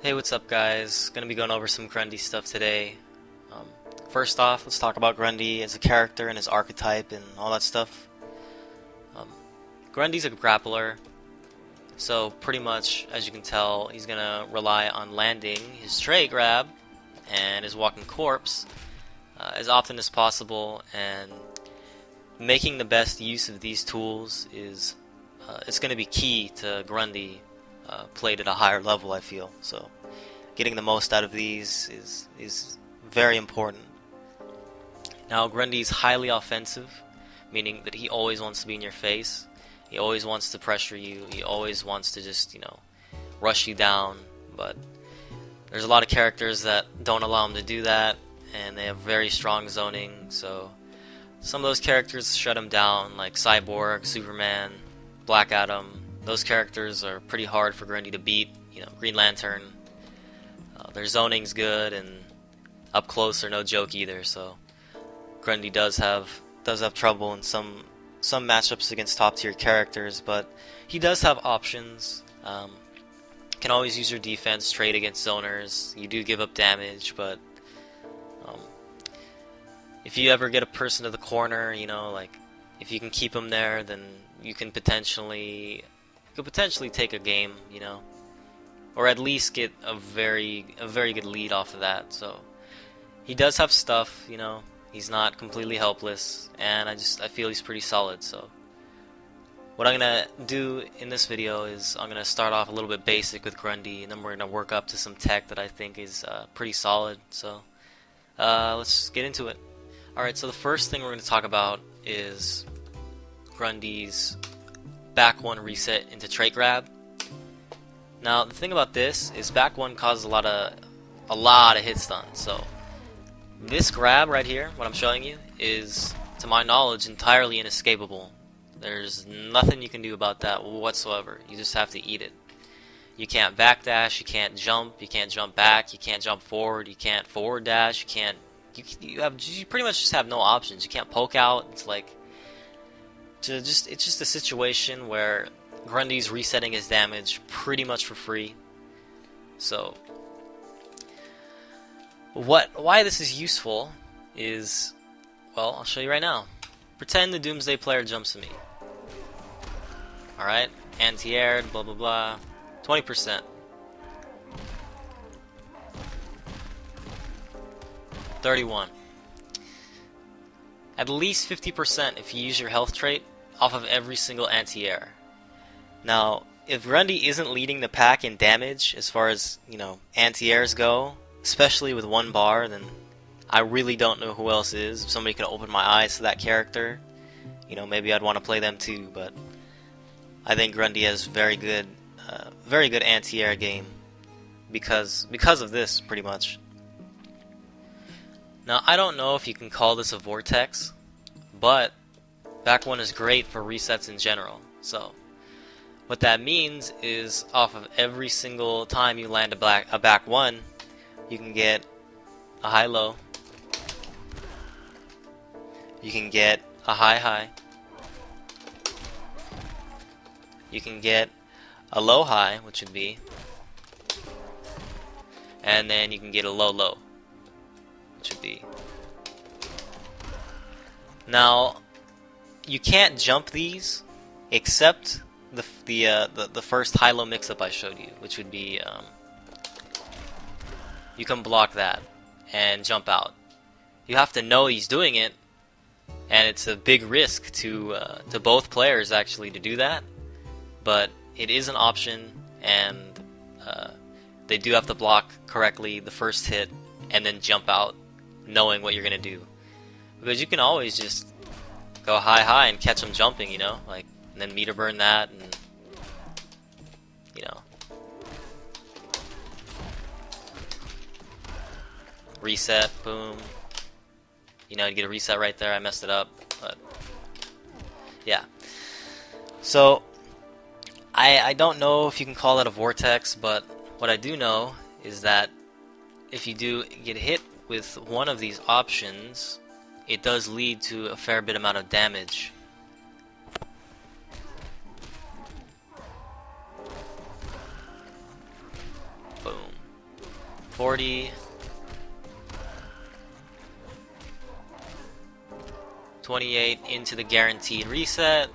Hey, what's up, guys? Gonna be going over some Grundy stuff today. Um, First off, let's talk about Grundy as a character and his archetype and all that stuff. Um, Grundy's a grappler, so pretty much, as you can tell, he's gonna rely on landing his tray grab and his walking corpse as often as possible, and making the best use of these tools is it's gonna be key to Grundy played at a higher level, I feel. So getting the most out of these is very important. Now, Grundy's highly offensive, meaning that he always wants to be in your face. He always wants to pressure you. He always wants to just, rush you down. But there's a lot of characters that don't allow him to do that, and they have very strong zoning. So some of those characters shut him down, like Cyborg, Superman, Black Adam. Those characters are pretty hard for Grundy to beat. Green Lantern. Their zoning's good, and up close are no joke either. So Grundy does have trouble in some matchups against top tier characters, but he does have options. Can always use your defense, trade against zoners. You do give up damage, but if you ever get a person to the corner, like if you can keep him there, then you can potentially take a game, or at least get a very good lead off of that. So he does have stuff, he's not completely helpless, and I feel he's pretty solid. So what I'm gonna do in this video is I'm gonna start off a little bit basic with Grundy, and then we're gonna work up to some tech that I think is pretty solid. So let's get into it. Alright, so the first thing we're going to talk about is Grundy's back one reset into trait grab. Now, the thing about this is back one causes a lot of hit stun. So this grab right here, what I'm showing you, is, to my knowledge, entirely inescapable. There's nothing you can do about that whatsoever. You just have to eat it. You can't backdash, you can't jump back, you can't jump forward, you can't forward dash, you pretty much just have no options. You can't poke out. It's like it's just a situation where Grundy's resetting his damage pretty much for free. So why this is useful is, well, I'll show you right now. Pretend the Doomsday player jumps at me. Alright, anti-aired, blah blah blah. 20%. 31. At least 50% if you use your health trait off of every single anti-air. Now, if Grundy isn't leading the pack in damage as far as, anti-airs go, especially with 1 bar, then I really don't know who else is. If somebody can open my eyes to that character, maybe I'd want to play them too, but I think Grundy has very good anti-air game because of this, pretty much. Now, I don't know if you can call this a vortex, but back one is great for resets in general. So what that means is, off of every single time you land a back one, you can get a high-low, you can get a high-high, you can get a low-high, which would be, and then you can get a low-low, which would be. Now, you can't jump these except the first high-low mix-up I showed you, which would be you can block that and jump out. You have to know he's doing it, and it's a big risk to both players actually to do that. But it is an option, and they do have to block correctly the first hit and then jump out, knowing what you're gonna do. Because you can always just go high and catch them jumping, and then meter burn that, and reset, boom. You get a reset right there. I messed it up, but yeah. So I don't know if you can call that a vortex, but what I do know is that if you do get hit with one of these options, it does lead to a fair bit amount of damage. Boom. 40, 28 into the guaranteed reset.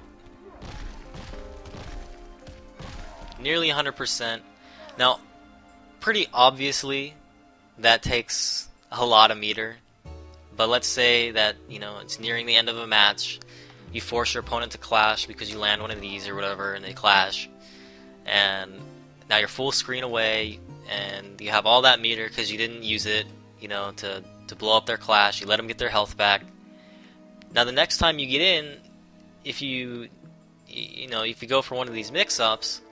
Nearly 100%. Now, pretty obviously, that takes a lot of meter. But let's say that, you know, it's nearing the end of a match. You force your opponent to clash because you land one of these or whatever, and they clash. And now you're full screen away, and you have all that meter because you didn't use it, you know, to blow up their clash. You let them get their health back. Now the next time you get in, if you go for one of these mix-ups,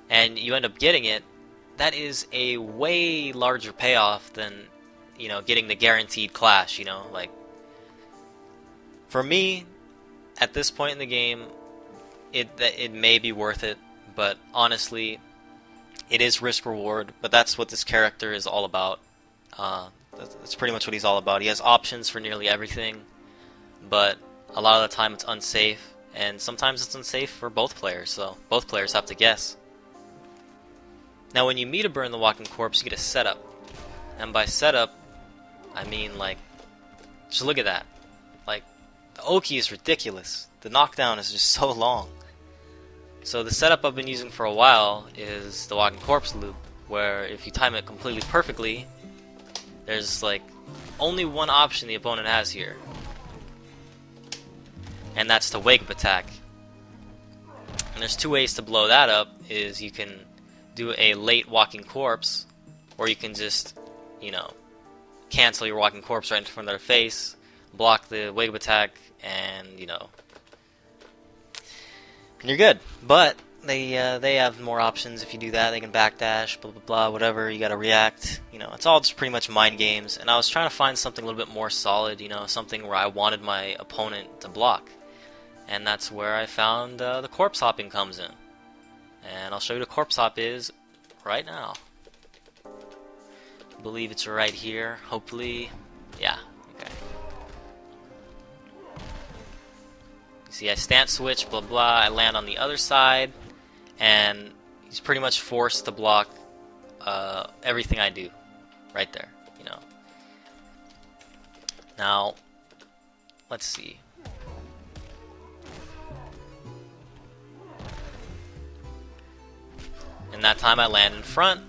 and you end up getting it, that is a way larger payoff than, you know, getting the guaranteed clash, you know, like, for me, at this point in the game, it may be worth it, but honestly, it is risk-reward, but that's what this character is all about. That's pretty much what he's all about. He has options for nearly everything, but a lot of the time it's unsafe, and sometimes it's unsafe for both players, so both players have to guess. Now when you meet a Burn the Walking Corpse, you get a setup, and by setup, I mean, like, just look at that. Like, the Oki is ridiculous. The knockdown is just so long. So the setup I've been using for a while is the Walking Corpse loop, where if you time it completely perfectly, there's like only one option the opponent has here, and that's to wake up attack. And there's two ways to blow that up. Is you can do a late Walking Corpse, or you can just, you know, cancel your Walking Corpse right in front of their face, block the wake up attack, and, you know, and you're good. But they have more options if you do that. They can backdash, blah blah blah, whatever. You gotta react. You know, it's all just pretty much mind games. And I was trying to find something a little bit more solid. You know, something where I wanted my opponent to block, and that's where I found the corpse hopping comes in. And I'll show you what a corpse hop is right now. I believe it's right here. Hopefully, yeah. Okay. You see, I stance switch, blah blah. I land on the other side, and he's pretty much forced to block everything I do, right there. You know. Now, let's see. And that time I land in front,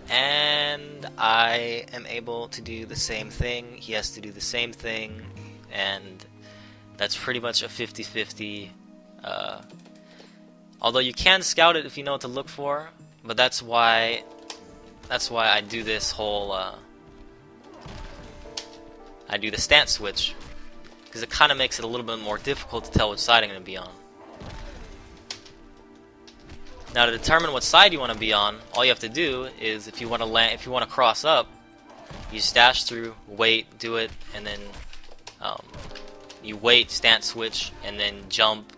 and I am able to do the same thing. He has to do the same thing, and that's pretty much a 50-50. Although you can scout it if you know what to look for, but that's why I do this whole I do the stance switch, because it kind of makes it a little bit more difficult to tell which side I'm going to be on. Now, to determine what side you want to be on, all you have to do is, if you want to cross up, you just dash through, wait, do it, and then you wait, stance switch, and then jump,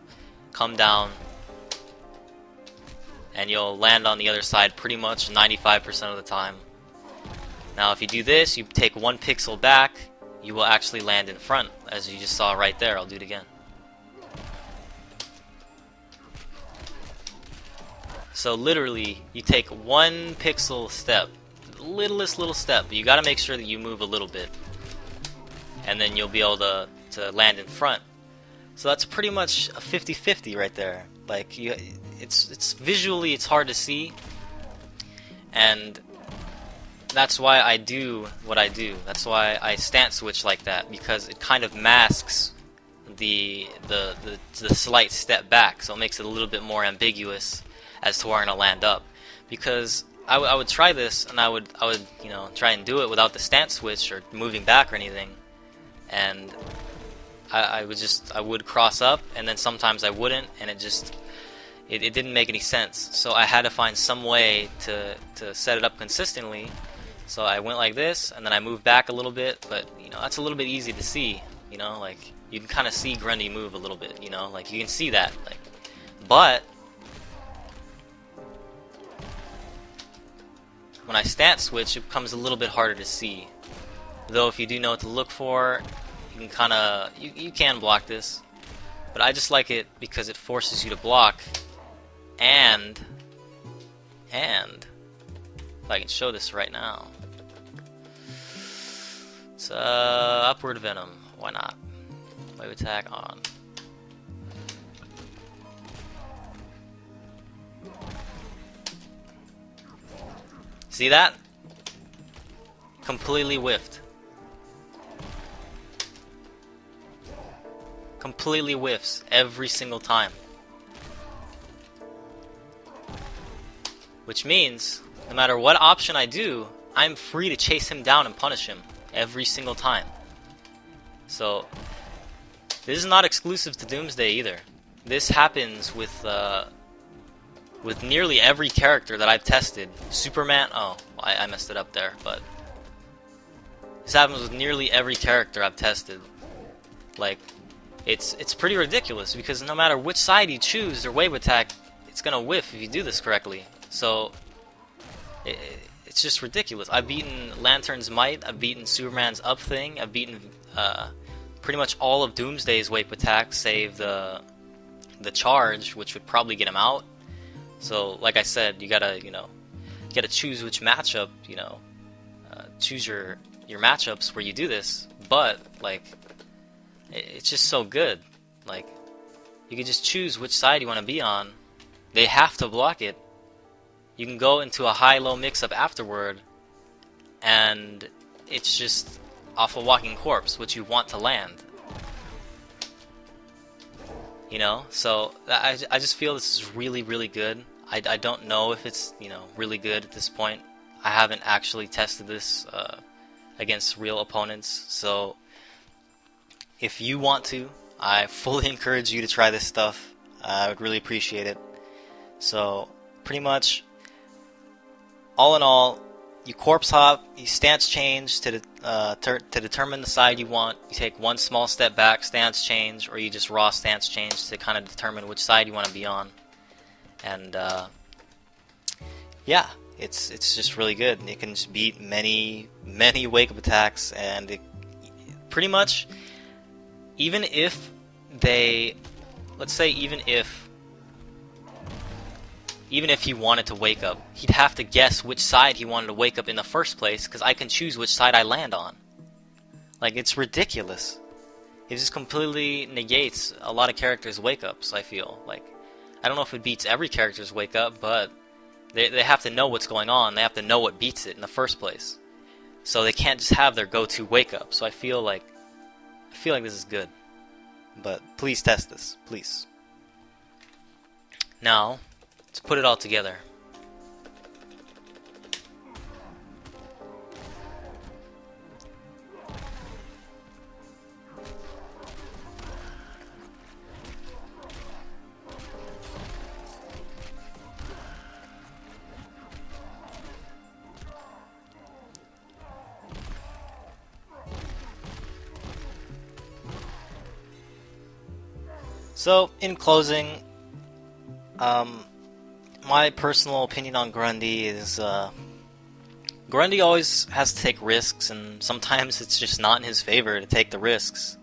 come down, and you'll land on the other side pretty much 95% of the time. Now, if you do this, you take 1 pixel back, you will actually land in front, as you just saw right there. I'll do it again. So literally, you take 1 pixel step, the littlest little step, but you gotta make sure that you move a little bit, and then you'll be able to land in front. So that's pretty much a 50-50 right there. Like, it's visually, it's hard to see, and that's why I do what I do. That's why I stance switch like that, because it kind of masks the slight step back, so it makes it a little bit more ambiguous as to where I'm gonna land up. Because I would try this, and I would you know, try and do it without the stance switch or moving back or anything, and I would cross up, and then sometimes I wouldn't, and it didn't make any sense. So I had to find some way to set it up consistently. So I went like this, and then I moved back a little bit, but, you know, that's a little bit easy to see, you know, like, you can kind of see Grundy move a little bit, you know, like, you can see that, like, but when I stance switch, it becomes a little bit harder to see. Though if you do know what to look for, you can kind of, you can block this. But I just like it because it forces you to block, and if I can show this right now, It's Upward Venom. Why not? Wave attack on. See that? Completely whiffed. Completely whiffs every single time. Which means, no matter what option I do, I'm free to chase him down and punish him every single time. So, this is not exclusive to Doomsday either. This happens with nearly every character that I've tested. Superman, oh, I messed it up there, but this happens with nearly every character I've tested. Like, it's pretty ridiculous because no matter which side you choose, their wave attack, it's gonna whiff if you do this correctly. So, it's just ridiculous. I've beaten Lantern's Might, I've beaten Superman's Up thing, I've beaten pretty much all of Doomsday's wave attack, save the charge, which would probably get him out. So, like I said, you gotta choose which matchup, choose your matchups where you do this. But like, it's just so good. Like, you can just choose which side you want to be on. They have to block it. You can go into a high-low mix-up afterward, and it's just off a walking corpse, which you want to land. So I just feel this is really, really good. I don't know if it's, really good at this point. I haven't actually tested this against real opponents, so if you want to, I fully encourage you to try this stuff. I would really appreciate it. So, pretty much, all in all, you corpse hop, you stance change to determine the side you want. You take one small step back, stance change, or you just raw stance change to kind of determine which side you want to be on. And yeah, it's just really good. You can just beat many wake up attacks, and it, pretty much, even if they, let's say, even if he wanted to wake up, he'd have to guess which side he wanted to wake up in the first place, because I can choose which side I land on. Like, it's ridiculous. It just completely negates a lot of characters' wake-ups, I feel. Like, I don't know if it beats every character's wake-up, but they have to know what's going on. They have to know what beats it in the first place. So they can't just have their go-to wake-up. So I feel like this is good. But please test this, please. Now, let's put it all together. So, in closing, my personal opinion on Grundy is, Grundy always has to take risks, and sometimes it's just not in his favor to take the risks.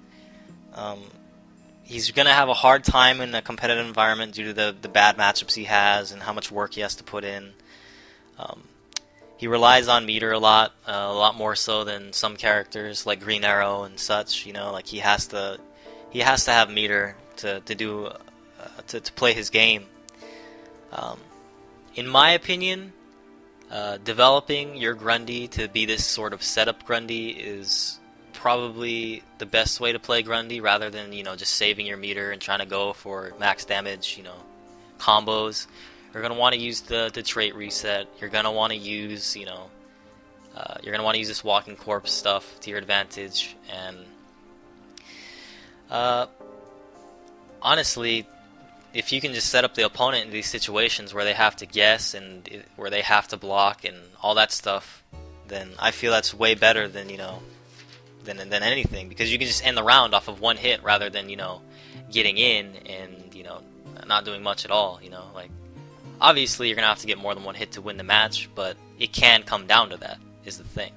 He's gonna have a hard time in a competitive environment due to the bad matchups he has and how much work he has to put in. He relies on meter a lot more so than some characters like Green Arrow and such. Like he has to have meter to play his game. In my opinion, developing your Grundy to be this sort of setup Grundy is probably the best way to play Grundy, rather than just saving your meter and trying to go for max damage combos. You're gonna want to use the trait reset. You're gonna want to use this walking corpse stuff to your advantage, and honestly, if you can just set up the opponent in these situations where they have to guess and where they have to block and all that stuff, then I feel that's way better than than anything, because you can just end the round off of one hit rather than getting in and not doing much at all. Like, obviously you're gonna have to get more than one hit to win the match, but it can come down to that, is the thing.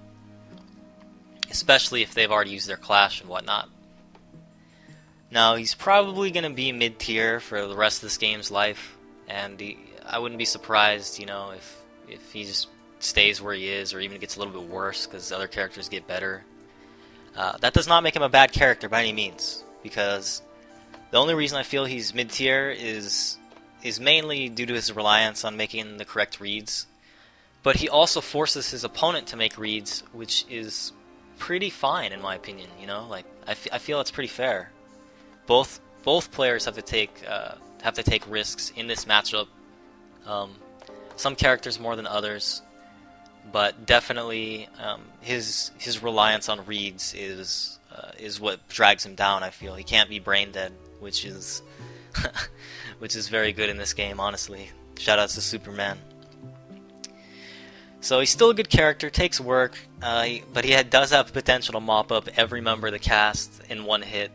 Especially if they've already used their clash and whatnot. Now, he's probably going to be mid-tier for the rest of this game's life, and I wouldn't be surprised, if he just stays where he is, or even gets a little bit worse because other characters get better. That does not make him a bad character by any means, because the only reason I feel he's mid-tier is mainly due to his reliance on making the correct reads. But he also forces his opponent to make reads, which is pretty fine in my opinion. You know, like I feel it's pretty fair. Both players have to take risks in this matchup. Some characters more than others, but definitely his reliance on reads is what drags him down. I feel he can't be brain dead, which is which is very good in this game, honestly. Shoutouts to Superman. So he's still a good character, takes work, but he does have potential to mop up every member of the cast in one hit,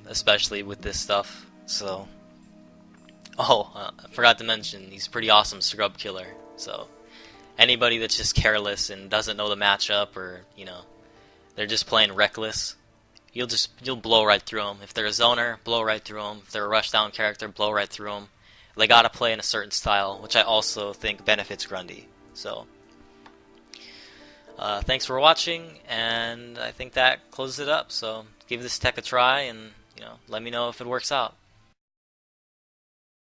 especially with this stuff. So, I forgot to mention, he's pretty awesome scrub killer. So anybody that's just careless and doesn't know the matchup, or they're just playing reckless, you'll blow right through them. If they're a zoner, blow right through them. If they're a rushdown character, blow right through them. They gotta play in a certain style, which I also think benefits Grundy. So, thanks for watching, and I think that closes it up. So, give this tech a try, and let me know if it works out.